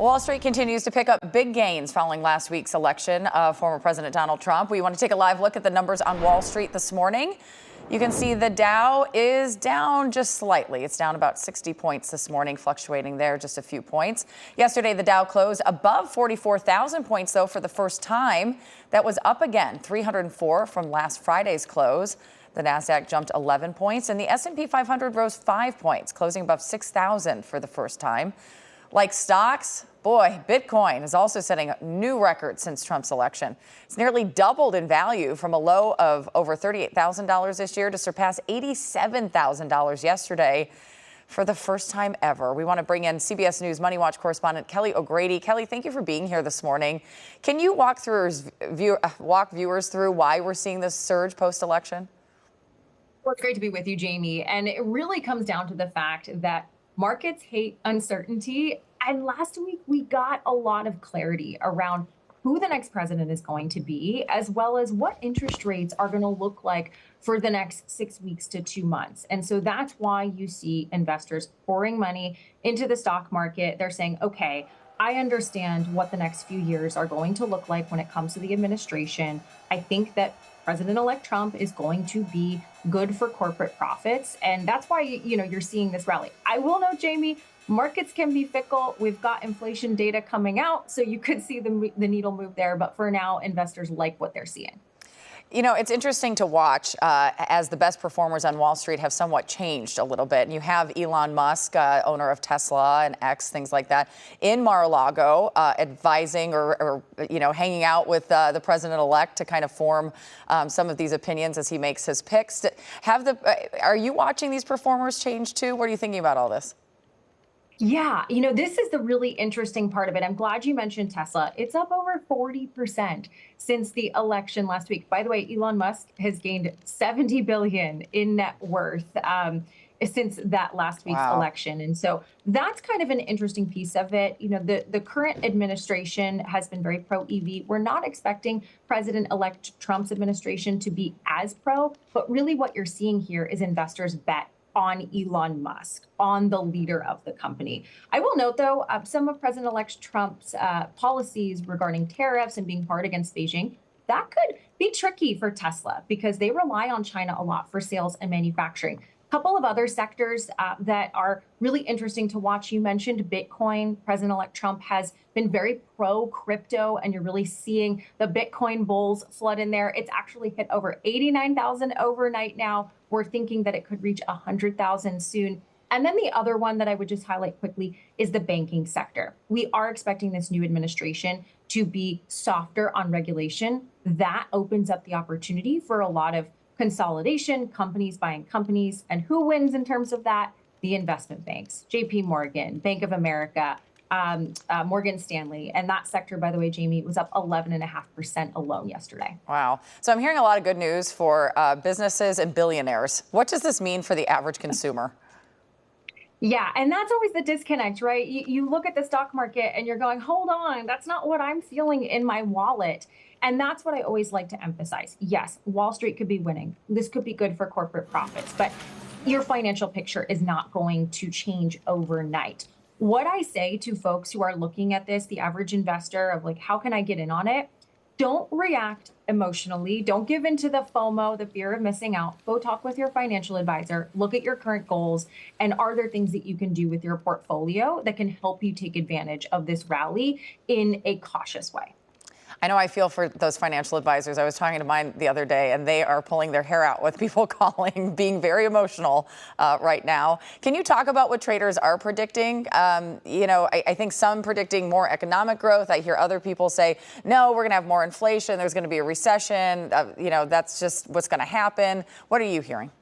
Wall Street continues to pick up big gains following last week's election of former President Donald Trump. We want to take a live look at the numbers on Wall Street this morning. You can see the Dow is down just slightly. It's down about 60 points this morning, fluctuating there just a few points. Yesterday, the Dow closed above 44,000 points, though, for the first time. That was up again, 304 from last Friday's close. The Nasdaq jumped 11 points, and the S&P 500 rose 5 points, closing above 6,000 for the first time. Like stocks, boy, Bitcoin is also setting a new record since Trump's election. It's nearly doubled in value from a low of over $38,000 this year to surpass $87,000 yesterday for the first time ever. We want to bring in CBS News Money Watch correspondent Kelly O'Grady. Kelly, thank you for being here this morning. Can you walk viewers through why we're seeing this surge post-election? Well, it's great to be with you, Jamie. And it really comes down to the fact that markets hate uncertainty. And last week, we got a lot of clarity around who the next president is going to be, as well as what interest rates are going to look like for the next 6 weeks to 2 months. And so that's why you see investors pouring money into the stock market. They're saying, OK, I understand what the next few years are going to look like when it comes to the administration. I think that President-elect Trump is going to be good for corporate profits. And that's why, you're seeing this rally. I will note, Jamie, markets can be fickle. We've got inflation data coming out, so you could see the needle move there. But for now, investors like what they're seeing. You know, it's interesting to watch as the best performers on Wall Street have somewhat changed a little bit. And you have Elon Musk, owner of Tesla and X, things like that, in Mar-a-Lago advising or hanging out with the president-elect to kind of form some of these opinions as he makes his picks. Are you watching these performers change, too? What are you thinking about all this? Yeah, this is the really interesting part of it. I'm glad you mentioned Tesla. It's up over 40% since the election last week. By the way, Elon Musk has gained $70 billion in net worth since that last week's election. And so that's kind of an interesting piece of it. The current administration has been very pro-EV. We're not expecting President-elect Trump's administration to be as pro, but really what you're seeing here is investors bet on Elon Musk, on the leader of the company. I will note, though, some of President-elect Trump's policies regarding tariffs and being hard against Beijing, that could be tricky for Tesla because they rely on China a lot for sales and manufacturing. A couple of other sectors that are really interesting to watch. You mentioned Bitcoin. President-elect Trump has been very pro-crypto, and you're really seeing the Bitcoin bulls flood in there. It's actually hit over 89,000 overnight now. We're thinking that it could reach 100,000 soon. And then the other one that I would just highlight quickly is the banking sector. We are expecting this new administration to be softer on regulation. That opens up the opportunity for a lot of consolidation, companies buying companies. And who wins in terms of that? The investment banks, JP Morgan, Bank of America, Morgan Stanley. And that sector, by the way, Jamie, was up 11.5% alone yesterday. Wow. So I'm hearing a lot of good news for businesses and billionaires. What does this mean for the average consumer? Yeah, and that's always the disconnect, right? You look at the stock market and you're going, hold on, that's not what I'm feeling in my wallet. And that's what I always like to emphasize. Yes, Wall Street could be winning. This could be good for corporate profits, but your financial picture is not going to change overnight. What I say to folks who are looking at this, the average investor of like, how can I get in on it? Don't react emotionally. Don't give into the FOMO, the fear of missing out. Go talk with your financial advisor. Look at your current goals. And are there things that you can do with your portfolio that can help you take advantage of this rally in a cautious way? I know I feel for those financial advisors. I was talking to mine the other day, and they are pulling their hair out with people calling, being very emotional right now. Can you talk about what traders are predicting? I think some predicting more economic growth. I hear other people say, no, we're going to have more inflation. There's going to be a recession. That's just what's going to happen. What are you hearing?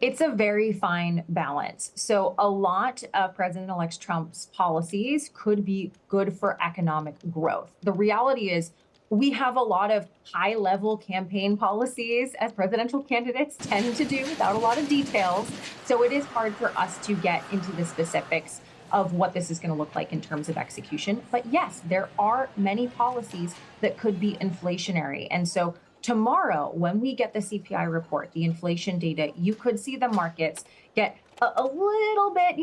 It's a very fine balance. So a lot of President-elect Trump's policies could be good for economic growth. The reality is we have a lot of high-level campaign policies, as presidential candidates tend to do, without a lot of details. So it is hard for us to get into the specifics of what this is going to look like in terms of execution. But yes, there are many policies that could be inflationary. And so tomorrow, when we get the CPI report, the inflation data, you could see the markets get a little bit,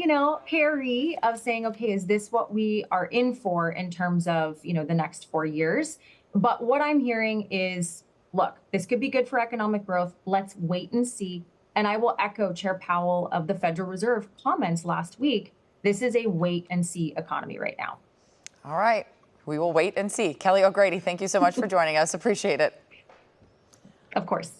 hairy of saying, okay, is this what we are in for in terms of, the next 4 years? But what I'm hearing is, look, this could be good for economic growth. Let's wait and see. And I will echo Chair Powell of the Federal Reserve comments last week. This is a wait and see economy right now. All right. We will wait and see. Kelly O'Grady, thank you so much for joining us. Appreciate it. Of course.